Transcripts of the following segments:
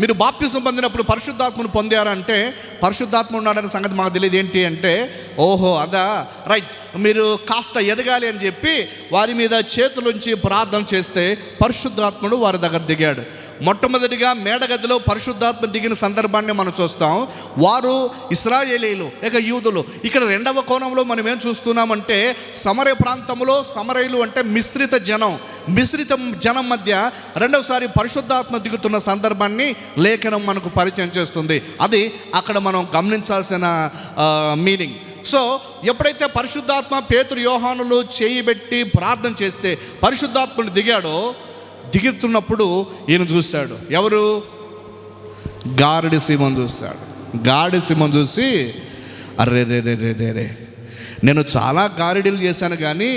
మీరు బాప్తిసం పొందినప్పుడు పరిశుద్ధాత్మను పొందారంటే పరిశుద్ధాత్మ ఉన్నాడనే సంగతి మాకు తెలియదు. ఏంటి అంటే, ఓహో అదా, రైట్, మీరు కాస్త ఎదగాలి అని చెప్పి వారి మీద చేతులుంచి ప్రార్థన చేస్తే పరిశుద్ధాత్ముడు వారి దగ్గర దిగాడు. మొట్టమొదటిగా మేడగదిలో పరిశుద్ధాత్మ దిగిన సందర్భాన్ని మనం చూస్తాం. వారు ఇశ్రాయేలీలు లేక యూదులు. ఇక్కడ రెండవ కోణంలో మనం ఏం చూస్తున్నామంటే, సమరయ ప్రాంతంలో, సమరయులు అంటే మిశ్రిత జనం మధ్య రెండవసారి పరిశుద్ధాత్మ దిగుతున్న సందర్భాన్ని లేఖనం మనకు పరిచయం చేస్తుంది. అది అక్కడ మనం గమనించాల్సిన మీనింగ్. సో ఎప్పుడైతే పరిశుద్ధాత్మ పేతురు యోహానులు చేయబెట్టి ప్రార్థన చేస్తే పరిశుద్ధాత్మను దిగుతున్నప్పుడు ఈయన చూశాడు. ఎవరు? గారడి సీమోను చూస్తాడు. గారడి సీమోను చూసి, అర్రే రే రే రే రే రే, నేను చాలా గారడీలు చేశాను, కానీ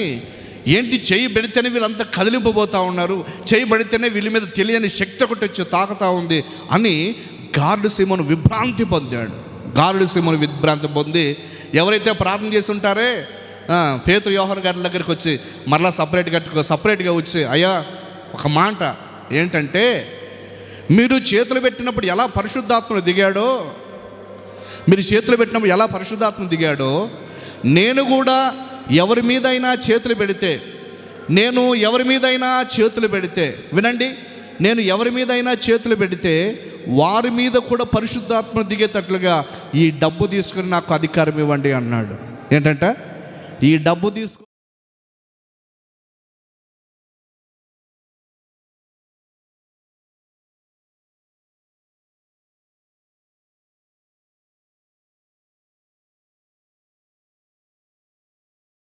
ఏంటి చేయి పెడితేనే వీళ్ళంతా కదిలింపబోతూ ఉన్నారు, చేయి పెడితేనే వీళ్ళ మీద తెలియని శక్తి ఒకటి వచ్చి తాకుతూ ఉంది అని గారడి సీమోను విభ్రాంతి పొందాడు. గారడి సీమోను విభ్రాంతి పొంది ఎవరైతే ప్రార్థన చేసి ఉంటారే పేతురు యోహాను గారి దగ్గరికి వచ్చి మరలా సపరేట్గా వచ్చి, అయ్యా ఒక మాట ఏంటంటే, మీరు చేతులు పెట్టినప్పుడు ఎలా పరిశుద్ధాత్మను దిగాడో నేను కూడా ఎవరి మీదైనా చేతులు పెడితే వినండి, నేను ఎవరి మీదైనా చేతులు పెడితే వారి మీద కూడా పరిశుద్ధాత్మ దిగేటట్లుగా ఈ డబ్బు తీసుకుని నాకు అధికారం ఇవ్వండి అన్నాడు. ఏంటంటే, ఈ డబ్బు తీసుకుని